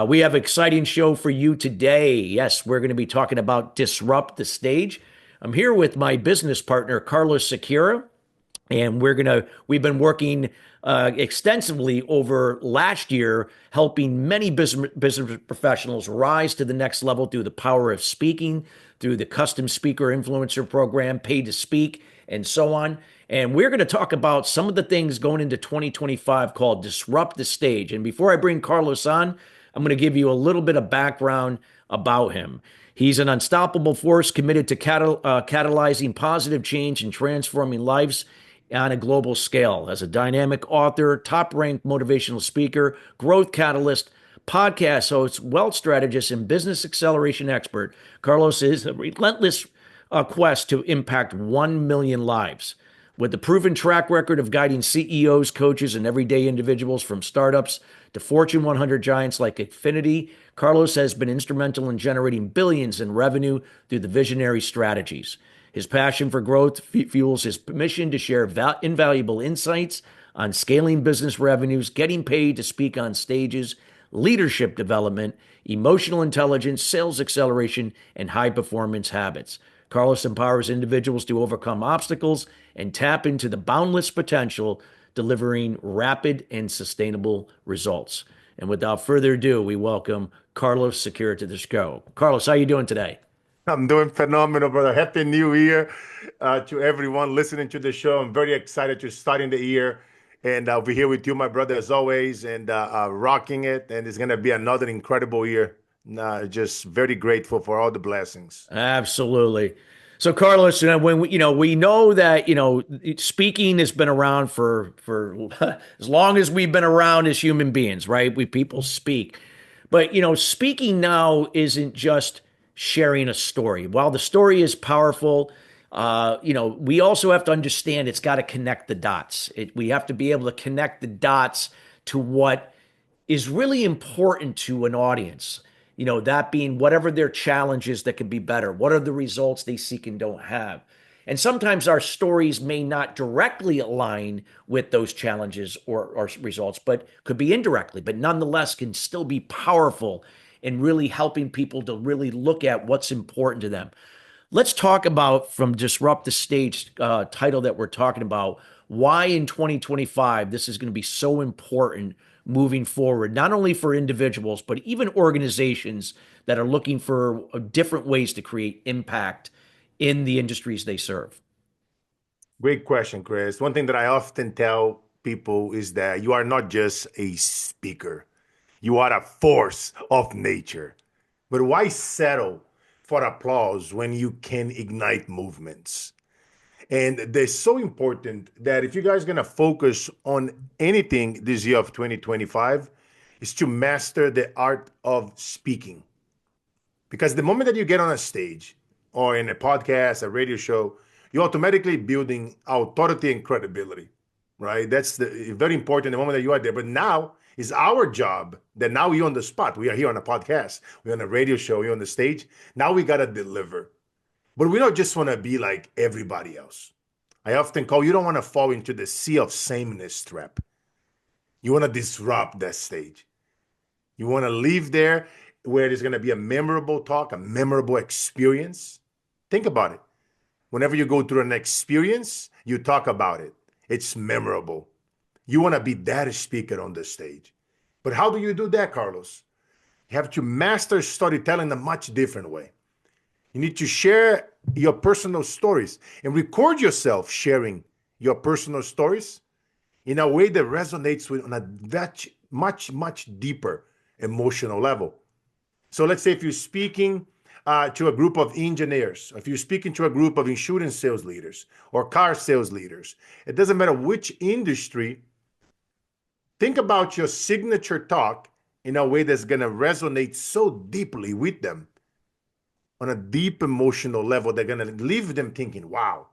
We have an exciting show for you today. Yes, we're going to be talking about disrupt the stage. I'm here with my business partner, Carlos Siqueira, and we've been working extensively over last year, helping many business professionals rise to the next level through the power of speaking, through the custom speaker influencer program, paid to speak, and so on. And we're going to talk about some of the things going into 2025 called disrupt the stage. And before I bring Carlos on, I'm going to give you a little bit of background about him. He's an unstoppable force committed to catalyzing positive change and transforming lives on a global scale. As a dynamic author, top ranked motivational speaker, growth catalyst, podcast host, wealth strategist, and business acceleration expert, Carlos is a relentless quest to impact 1 million lives. With the proven track record of guiding CEOs, coaches, and everyday individuals from startups to Fortune 100 giants like Infinity, Carlos has been instrumental in generating billions in revenue through the visionary strategies. His passion for growth fuels his mission to share invaluable insights on scaling business revenues, getting paid to speak on stages, leadership development, emotional intelligence, sales acceleration, and high performance habits. Carlos empowers individuals to overcome obstacles and tap into the boundless potential, delivering rapid and sustainable results. And without further ado, we welcome Carlos Siqueira to the show. Carlos, how are you doing today? I'm doing phenomenal, brother. Happy New Year to everyone listening to the show. I'm very excited to starting the year, and I'll be here with you, my brother, as always, and rocking it. And it's gonna be another incredible year. Just very grateful for all the blessings. Absolutely. So, Carlos, we know that speaking has been around for as long as we've been around as human beings, right? We people speak, but speaking now isn't just sharing a story. While the story is powerful, we also have to understand it's got to connect the dots. We have to be able to connect the dots to what is really important to an audience. That being whatever their challenges that can be better. What are the results they seek and don't have? And sometimes our stories may not directly align with those challenges or results, but could be indirectly, but nonetheless can still be powerful in really helping people to really look at what's important to them. Let's talk about from Disrupt the Stage title that we're talking about, why in 2025 this is going to be so important moving forward, not only for individuals, but even organizations that are looking for different ways to create impact in the industries they serve. Great question, Chris. One thing that I often tell people is that you are not just a speaker, you are a force of nature. But why settle for applause when you can ignite movements? And they're so important that if you guys are going to focus on anything this year of 2025, is to master the art of speaking. Because the moment that you get on a stage or in a podcast, a radio show, you're automatically building authority and credibility, right? That's the very important the moment that you are there. But now is our job that now you're on the spot. We are here on a podcast, we're on a radio show, we're on the stage. Now we got to deliver. But we don't just want to be like everybody else. I often call you don't want to fall into the sea of sameness trap. You want to disrupt that stage. You want to leave there where there's going to be a memorable talk, a memorable experience. Think about it. Whenever you go through an experience, you talk about it. It's memorable. You want to be that speaker on the stage. But how do you do that, Carlos? You have to master storytelling in a much different way. You need to share your personal stories and record yourself sharing your personal stories in a way that resonates with on a much deeper emotional level. So let's say if you're speaking to a group of engineers, if you're speaking to a group of insurance sales leaders or car sales leaders, it doesn't matter which industry, think about your signature talk in a way that's going to resonate so deeply with them on a deep emotional level. They're going to leave them thinking, wow.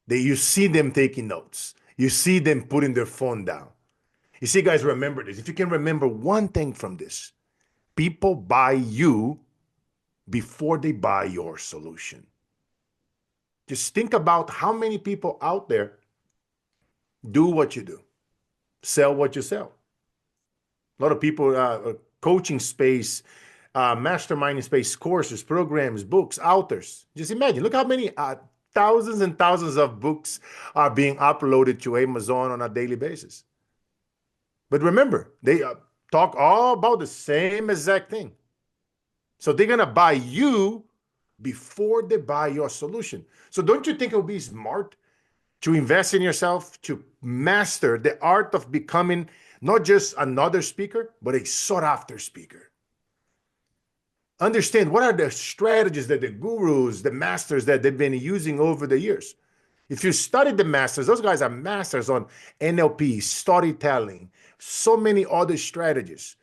You see them taking notes. You see them putting their phone down. You see, guys, remember this. If you can remember one thing from this, people buy you before they buy your solution. Just think about how many people out there do what you do, sell what you sell. A lot of people coaching space, masterminding space, courses, programs, books, authors. Just imagine, look how many thousands and thousands of books are being uploaded to Amazon on a daily basis. But remember, they talk all about the same exact thing. So they're going to buy you before they buy your solution. So don't you think it would be smart to invest in yourself, to master the art of becoming not just another speaker, but a sought after speaker? Understand what are the strategies that the gurus, the masters that they've been using over the years. If you study the masters, those guys are masters on NLP, storytelling, so many other strategies.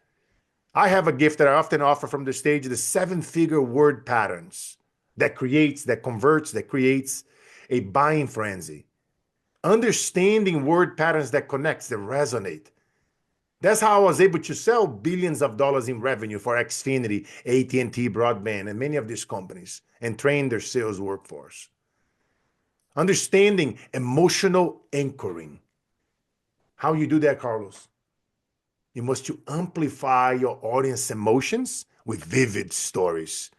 I have a gift that I often offer from the stage, the 7-figure word patterns that creates, that converts, that creates a buying frenzy. Understanding word patterns that connects, that resonate. That's how I was able to sell billions of dollars in revenue for Xfinity, AT&T Broadband, and many of these companies, and train their sales workforce. Understanding emotional anchoring. How you do that, Carlos? You must to amplify your audience emotions with vivid stories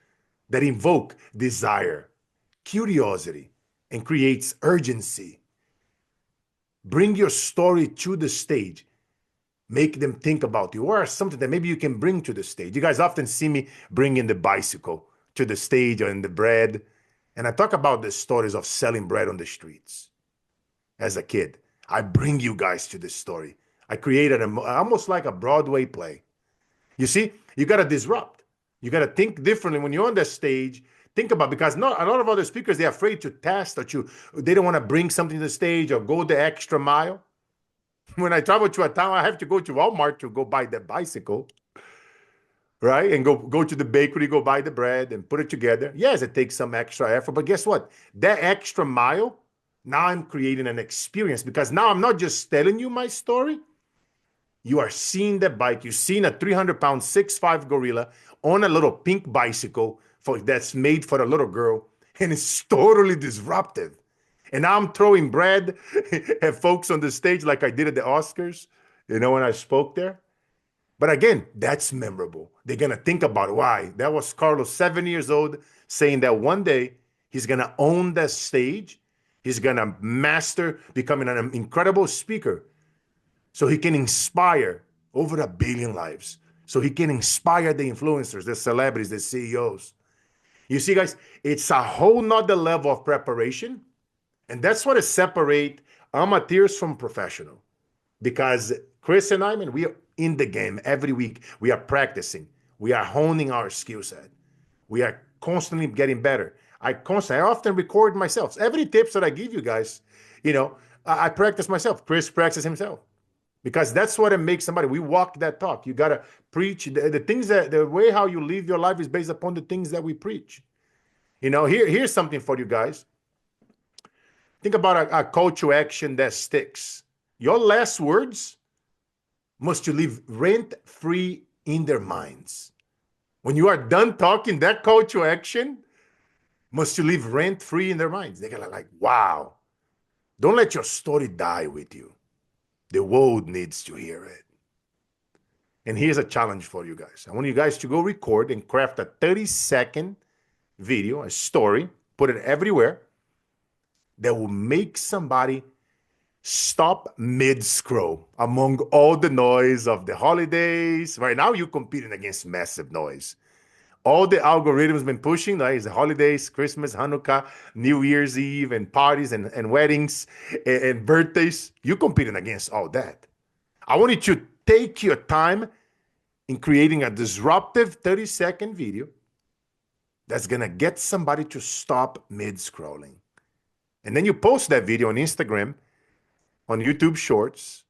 that invoke desire, curiosity, and creates urgency. Bring your story to the stage. Make them think about you, or something that maybe you can bring to the stage. You guys often see me bringing the bicycle to the stage or in the bread. And I talk about the stories of selling bread on the streets. As a kid, I bring you guys to this story. I created almost like a Broadway play. You see, you got to disrupt. You got to think differently when you're on the stage. Think about, because not a lot of other speakers, they're afraid to test, or they don't want to bring something to the stage or go the extra mile. When I travel to a town, I have to go to Walmart to go buy the bicycle, right? And go to the bakery, go buy the bread and put it together. Yes, it takes some extra effort, but guess what? That extra mile, now I'm creating an experience, because now I'm not just telling you my story. You are seeing the bike. You're seeing a 300-pound, 6'5" gorilla on a little pink bicycle that's made for a little girl, and it's totally disruptive. And now I'm throwing bread at folks on the stage like I did at the Oscars, when I spoke there. But again, that's memorable. They're going to think about it. Why? That was Carlos, 7 years old, saying that one day he's going to own that stage. He's going to master becoming an incredible speaker so he can inspire over 1 billion lives. So he can inspire the influencers, the celebrities, the CEOs. You see, guys, it's a whole nother level of preparation. And that's what separates amateurs from professional. Because Chris and I, man, we are in the game every week. We are practicing. We are honing our skill set. We are constantly getting better. I often record myself. Every tips that I give you guys, I practice myself. Chris practices himself. Because that's what it makes somebody. We walk that talk. You got to preach. The things the way how you live your life is based upon the things that we preach. Here's something for you guys. Think about a call to action that sticks. Your last words must you live rent-free in their minds. When you are done talking, that call to action must you live rent-free in their minds. They're gonna like, wow. Don't let your story die with you. The world needs to hear it. And here's a challenge for you guys. I want you guys to go record and craft a 30-second video, a story, put it everywhere, that will make somebody stop mid-scroll among all the noise of the holidays. Right now, you're competing against massive noise. All the algorithms been pushing, like, is the holidays, Christmas, Hanukkah, New Year's Eve, and parties and weddings and birthdays. You're competing against all that. I want you to take your time in creating a disruptive 30-second video that's going to get somebody to stop mid-scrolling. And then you post that video on Instagram, on YouTube Shorts,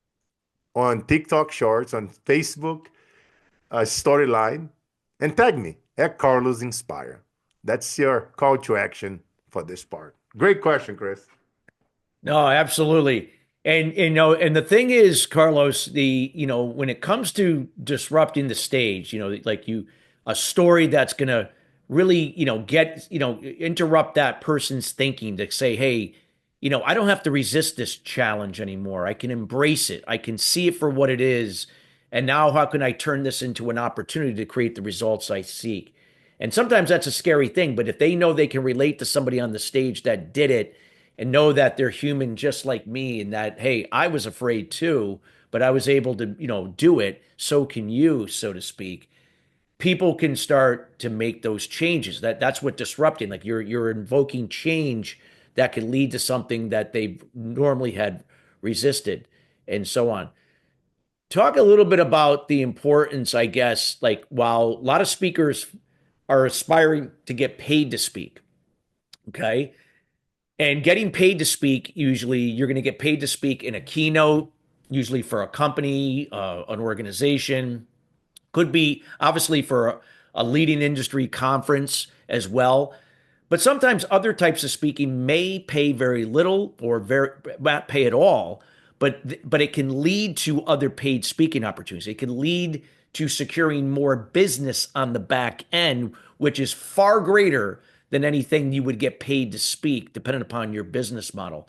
on TikTok Shorts, on Facebook Storyline, and tag me at Carlos Inspire. That's your call to action for this part. Great question, Chris. No, absolutely. And the thing is, Carlos, when it comes to disrupting the stage, a story that's going to really, interrupt that person's thinking to say, hey, I don't have to resist this challenge anymore. I can embrace it. I can see it for what it is. And now how can I turn this into an opportunity to create the results I seek? And sometimes that's a scary thing, but if they know they can relate to somebody on the stage that did it and know that they're human just like me and that, hey, I was afraid too, but I was able to, do it, so can you, so to speak. People can start to make those changes. That's what disrupting, like you're invoking change that can lead to something that they normally had resisted and so on. Talk a little bit about the importance, I guess, like while a lot of speakers are aspiring to get paid to speak, okay? And getting paid to speak, usually you're going to get paid to speak in a keynote, usually for a company, an organization, could be obviously for a leading industry conference as well. But sometimes other types of speaking may pay very little or very not pay at all, but it can lead to other paid speaking opportunities. It can lead to securing more business on the back end, which is far greater than anything you would get paid to speak, depending upon your business model.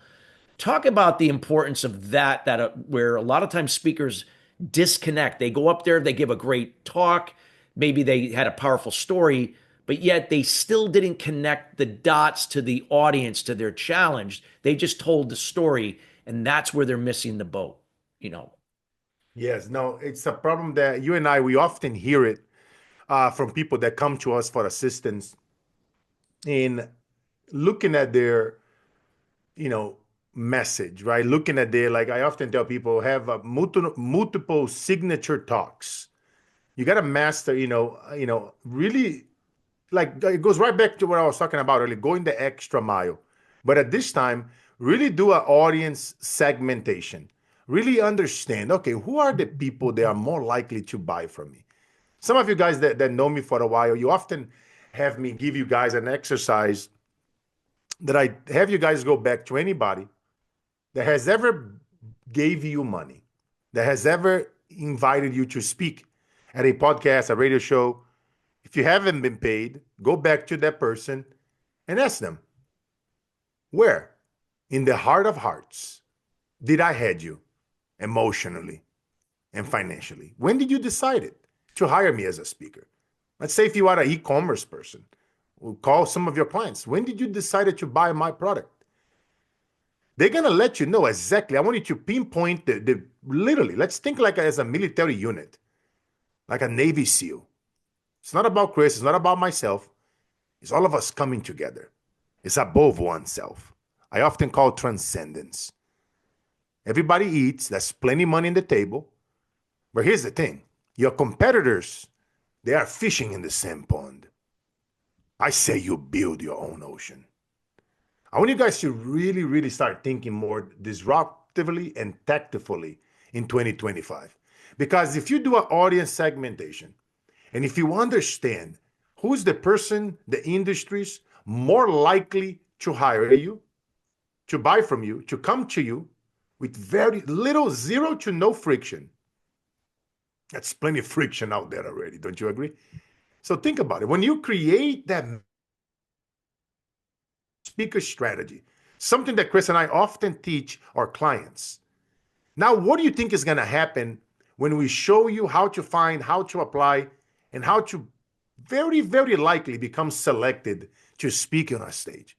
Talk about the importance of that where a lot of times speakers disconnect. They go up there, they give a great talk, maybe they had a powerful story, but yet they still didn't connect the dots to the audience, to their challenge. They just told the story, and that's where they're missing the boat, you know. Yes, no, it's a problem that you and I, we often hear it from people that come to us for assistance in looking at their, you know, message, right? Looking at their, like I often tell people, have multiple signature talks. You got to master, really, like it goes right back to what I was talking about earlier, going the extra mile. But at this time, really do an audience segmentation. Really understand, okay, who are the people that are more likely to buy from me? Some of you guys that know me for a while, you often have me give you guys an exercise that I have you guys go back to anybody that has ever gave you money, that has ever invited you to speak at a podcast, a radio show. If you haven't been paid, go back to that person and ask them, where in the heart of hearts did I had you emotionally and financially? When did you decide it to hire me as a speaker? Let's say if you are an e-commerce person, we'll call some of your clients. When did you decide to buy my product? They're going to let you know exactly. I want you to pinpoint the literally, let's think like as a military unit, like a Navy SEAL. It's not about Chris. It's not about myself. It's all of us coming together. It's above oneself. I often call transcendence. Everybody eats. There's plenty of money in the table. But here's the thing. Your competitors, they are fishing in the same pond. I say you build your own ocean. I want you guys to really, really start thinking more disruptively and tactfully in 2025. Because if you do an audience segmentation, and if you understand who's the person, the industries more likely to hire you, to buy from you, to come to you with very little, zero to no friction. That's plenty of friction out there already. Don't you agree? So think about it. When you create that speaker strategy, something that Chris and I often teach our clients. Now, what do you think is going to happen when we show you how to find, how to apply, and how to very, very likely become selected to speak on a stage?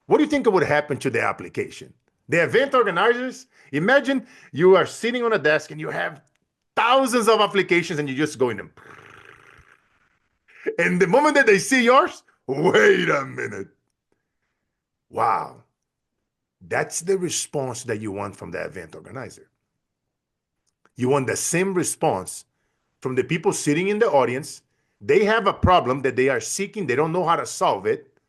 What do you think would happen to the application? The event organizers, imagine you are sitting on a desk and you have thousands of applications and you just go in them. And the moment that they see yours, wait a minute. Wow. That's the response that you want from the event organizer. You want the same response from the people sitting in the audience. They have a problem that they are seeking. They don't know how to solve it.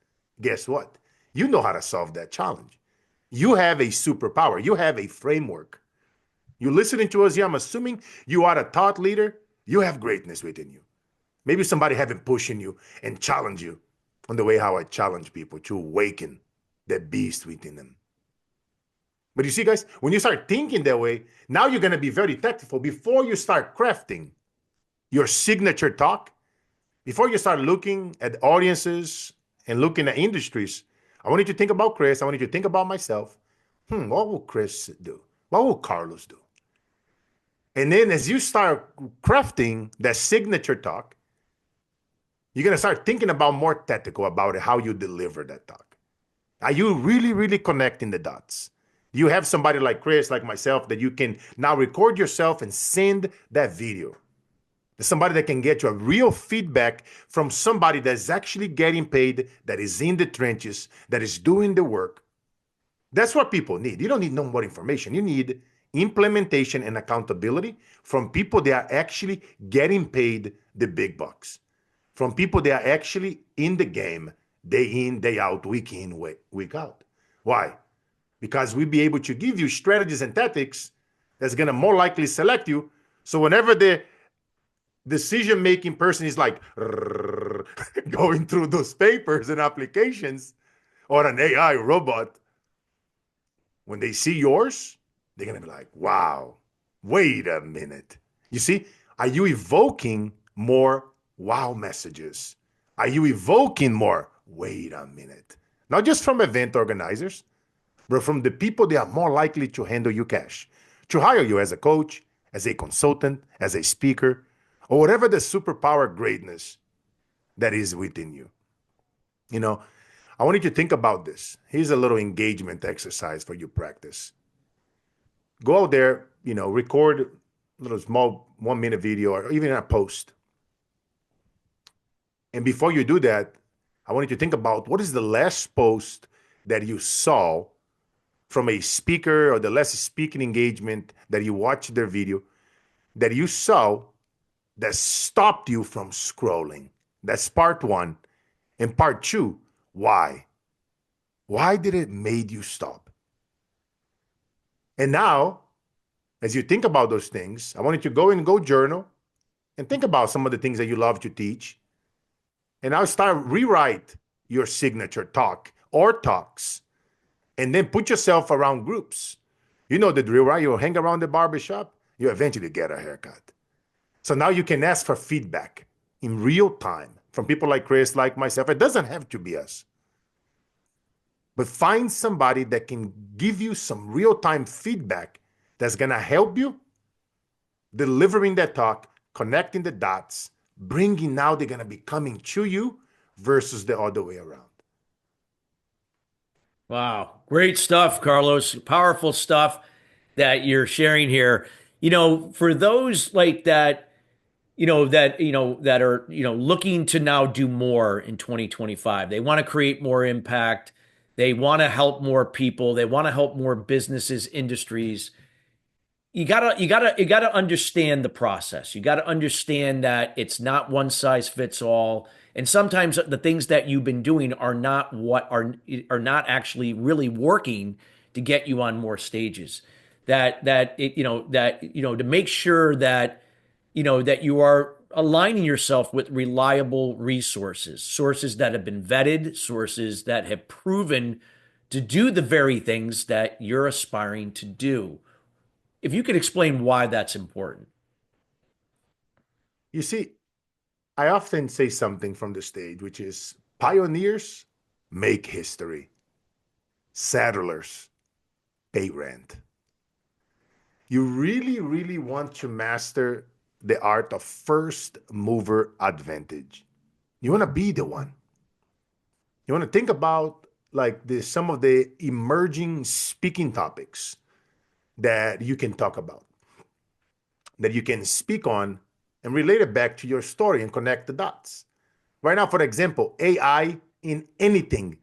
Guess what? You know how to solve that challenge. You have a superpower. You have a framework. You're listening to us here. I'm assuming you are a thought leader. You have greatness within you. Maybe somebody haven't pushing you and challenge you on the way how I challenge people to awaken the beast within them. But you see, guys, when you start thinking that way, now you're going to be very tactful. Before you start crafting your signature talk, before you start looking at audiences and looking at industries, I want you to think about Chris. I want you to think about myself. What will Chris do? What will Carlos do? And then as you start crafting that signature talk, you're going to start thinking about more tactical about it, how you deliver that talk. Are you really, really connecting the dots? You have somebody like Chris, like myself, that you can now record yourself and send that video. There's somebody that can get you a real feedback from somebody that's actually getting paid, that is in the trenches, that is doing the work. That's what people need. You don't need no more information. You need implementation and accountability from people that are actually getting paid the big bucks, from people that are actually in the game day in, day out, week in, week out. Why? Because we'll be able to give you strategies and tactics that's going to more likely select you. So whenever the decision-making person is like going through those papers and applications, or an AI robot, when they see yours, they're going to be like, wow, wait a minute. You see, are you evoking more wow messages? Are you evoking more, wait a minute? Not just from event organizers, but from the people that are more likely to handle you cash, to hire you as a coach, as a consultant, as a speaker, or whatever the superpower greatness that is within you. You know, I want you to think about this. Here's a little engagement exercise for you practice. Go out there, record a little small 1 minute video or even a post. And before you do that, I want you to think about what is the last post that you saw from a speaker, or the last speaking engagement that you watched their video, that you saw that stopped you from scrolling. That's part one. And part two, why? Why did it made you stop? And now, as you think about those things, I want you to go journal and think about some of the things that you love to teach. And now start rewrite your signature talk or talks, and then put yourself around groups. You know the drill, right? You hang around the barbershop, you eventually get a haircut. So now you can ask for feedback in real time from people like Chris, like myself. It doesn't have to be us. But find somebody that can give you some real-time feedback that's going to help you delivering that talk, connecting the dots, bringing now they're going to be coming to you versus the other way around. Wow. Great stuff, Carlos. Powerful stuff that you're sharing here. For those like that, that are, looking to now do more in 2025. They want to create more impact. They want to help more people. They want to help more businesses, industries. You gotta understand the process. You gotta understand that it's not one size fits all. And sometimes the things that you've been doing are not what are not actually really working to get you on more stages. To make sure that that you are aligning yourself with reliable resources, sources that have been vetted, sources that have proven to do the very things that you're aspiring to do. If you could explain why that's important. You see, I often say something from the stage, which is pioneers make history, settlers pay rent. You really, really want to master the art of first mover advantage. You want to be the one. You want to think about like some of the emerging speaking topics that you can talk about, that you can speak on and relate it back to your story and connect the dots. Right now, for example, AI in anything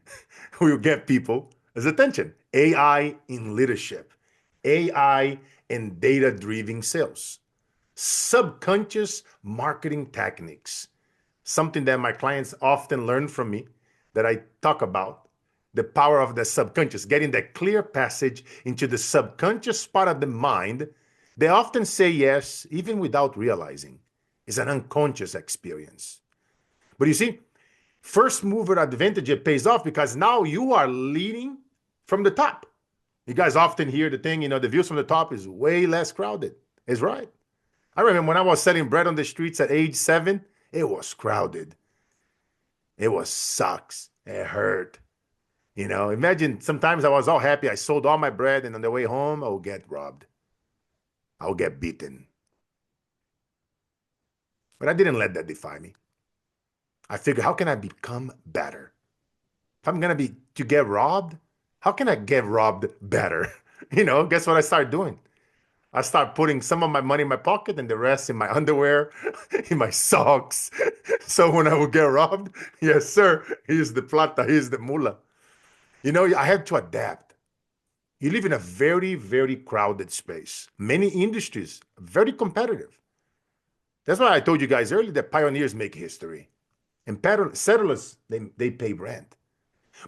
will get people's attention. AI in leadership, AI in data-driven sales, subconscious marketing techniques, something that my clients often learn from me that I talk about, the power of the subconscious, getting that clear passage into the subconscious part of the mind. They often say yes, even without realizing. It's an unconscious experience. But you see, first mover advantage, it pays off because now you are leading from the top. You guys often hear the thing, the views from the top is way less crowded. It's right. I remember when I was selling bread on the streets at age 7, it was crowded. It was sucks. It hurt. Imagine sometimes I was all happy. I sold all my bread, and on the way home, I would get robbed. I would get beaten. But I didn't let that define me. I figured, how can I become better? If I'm gonna be to get robbed, how can I get robbed better? Guess what I started doing? I start putting some of my money in my pocket and the rest in my underwear, in my socks. So when I would get robbed, yes, sir, here's the plata, here's the mula. I had to adapt. You live in a very, very crowded space. Many industries, very competitive. That's why I told you guys earlier that pioneers make history and settlers, they pay rent.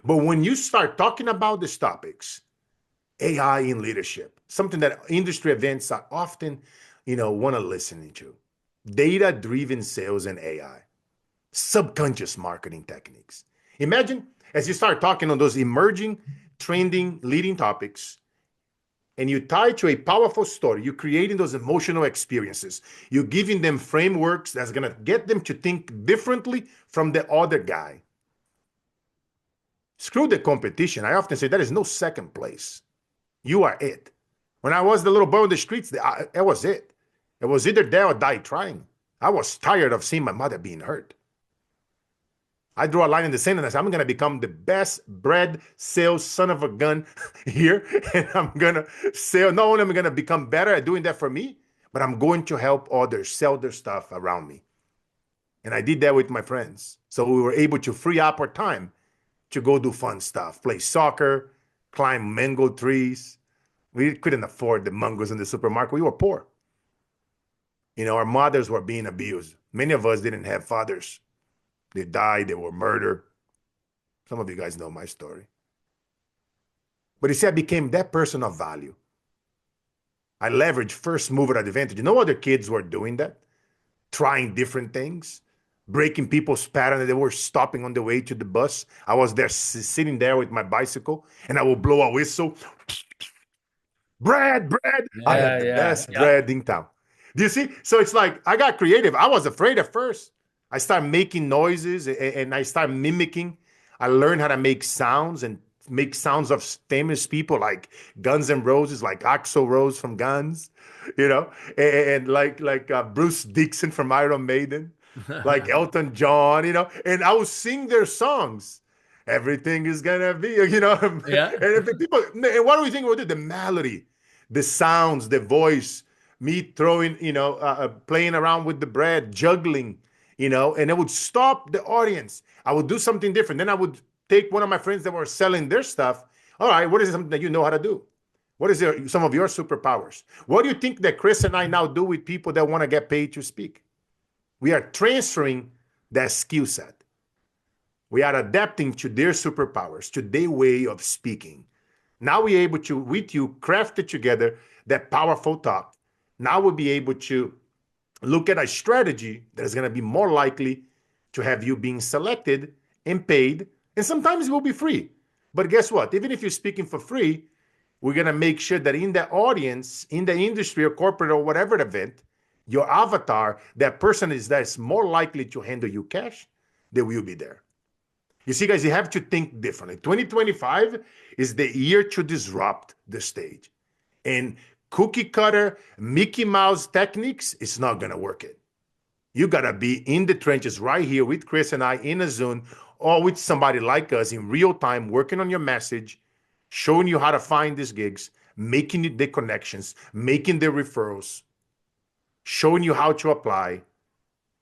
But when you start talking about these topics, AI in leadership, something that industry events are often, want to listen to. Data-driven sales and AI, subconscious marketing techniques. Imagine as you start talking on those emerging, trending, leading topics, and you tie to a powerful story, you're creating those emotional experiences. You're giving them frameworks that's going to get them to think differently from the other guy. Screw the competition. I often say there is no second place. You are it. When I was the little boy on the streets, that was it. It was either there or die trying. I was tired of seeing my mother being hurt. I drew a line in the sand and I said, I'm going to become the best bred sales son of a gun here. And I'm going to sell. Not only am I going to become better at doing that for me, but I'm going to help others sell their stuff around me. And I did that with my friends. So we were able to free up our time to go do fun stuff, play soccer, climb mango trees. We couldn't afford the mangoes in the supermarket. We were poor. Our mothers were being abused. Many of us didn't have fathers. They died, they were murdered. Some of you guys know my story. But you see, I became that person of value. I leveraged first mover advantage. No other kids were doing that, trying different things, breaking people's pattern. They were stopping on the way to the bus. I was there sitting there with my bicycle, and I would blow a whistle. Bread. I have Yeah, the yeah, best yeah. bread in town. Do you see? So it's like I got creative. I was afraid at first. I started making noises and I started mimicking. I learned how to make sounds and make sounds of famous people like Guns N' Roses, like Axl Rose from Guns, and like Bruce Dickinson from Iron Maiden, like Elton John, and I would sing their songs. Everything is gonna be, and Yeah. if the people, and what do we think we'll do? The melody, the sounds, the voice, me throwing, playing around with the bread, juggling, and I would stop the audience. I would do something different. Then I would take one of my friends that were selling their stuff. All right, what is something that you know how to do? What is some of your superpowers? What do you think that Chris and I now do with people that want to get paid to speak? We are transferring that skill set. We are adapting to their superpowers, to their way of speaking. Now we're able to, with you, craft it together, that powerful talk. Now we'll be able to look at a strategy that is going to be more likely to have you being selected and paid. And sometimes it will be free. But guess what? Even if you're speaking for free, we're going to make sure that in the audience, in the industry or corporate or whatever event, your avatar, that person is that's more likely to handle you cash, they will be there. You see, guys, you have to think differently. 2025 is the year to disrupt the stage. And cookie cutter, Mickey Mouse techniques, it's not going to work it. You got to be in the trenches right here with Chris and I in a Zoom or with somebody like us in real time, working on your message, showing you how to find these gigs, making the connections, making the referrals, showing you how to apply.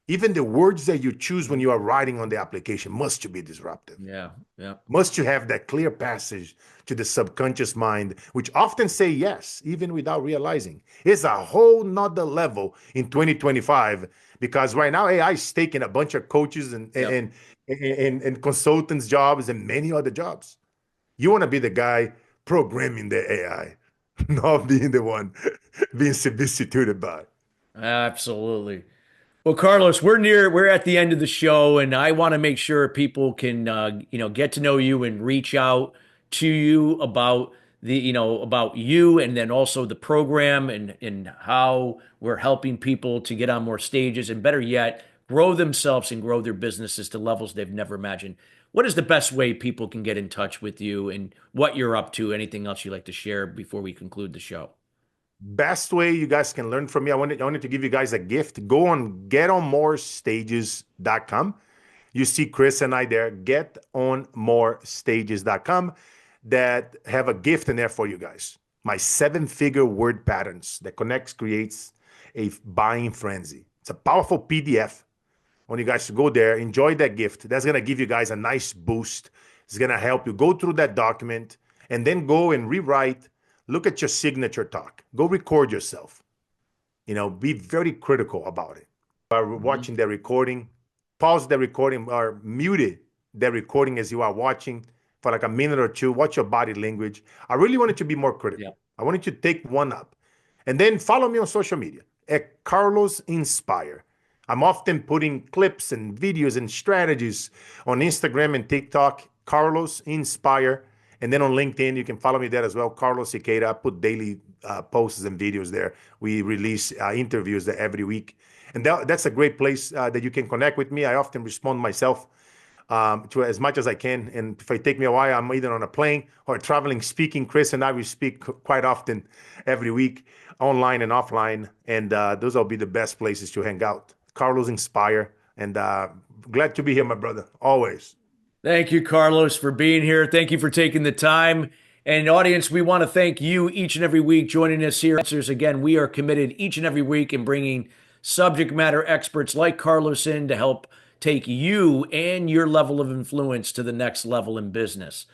Even the words that you choose when you are writing on the application must be disruptive. Yeah, yeah. Must you have that clear passage to the subconscious mind, which often say yes, even without realizing. It's a whole nother level in 2025 because right now AI is taking a bunch of coaches Yep. and consultants jobs and many other jobs. You want to be the guy programming the AI, not being the one being substituted by. Absolutely. Well, Carlos, we're at the end of the show, and I want to make sure people can, get to know you and reach out to you about about you, and then also the program and how we're helping people to get on more stages, and better yet, grow themselves and grow their businesses to levels they've never imagined. What is the best way people can get in touch with you and what you're up to? Anything else you'd like to share before we conclude the show? Best way you guys can learn from me. I wanted to give you guys a gift. Go on getonmorestages.com. You see Chris and I there, getonmorestages.com, that have a gift in there for you guys. My 7-figure word patterns that connects, creates a buying frenzy. It's a powerful PDF. I want you guys to go there, enjoy that gift. That's going to give you guys a nice boost. It's going to help you go through that document and then go and rewrite. Look at your signature talk. Go record yourself. Be very critical about it. While watching the recording, pause the recording or mute it, the recording as you are watching for like a minute or two. Watch your body language. I really want it to be more critical. Yeah. I wanted you to take one up. And then follow me on social media at Carlos Inspire. I'm often putting clips and videos and strategies on Instagram and TikTok, Carlos Inspire. And then on LinkedIn, you can follow me there as well, Carlos Siqueira. I put daily posts and videos there. We release interviews there every week. And that's a great place that you can connect with me. I often respond myself to as much as I can. And if it take me a while, I'm either on a plane or traveling, speaking. Chris and I, we speak quite often every week, online and offline. And those will be the best places to hang out. Carlos Inspire. And glad to be here, my brother, always. Thank you, Carlos, for being here. Thank you for taking the time. And audience, we want to thank you each and every week joining us here. Again, we are committed each and every week in bringing subject matter experts like Carlos in to help take you and your level of influence to the next level in business.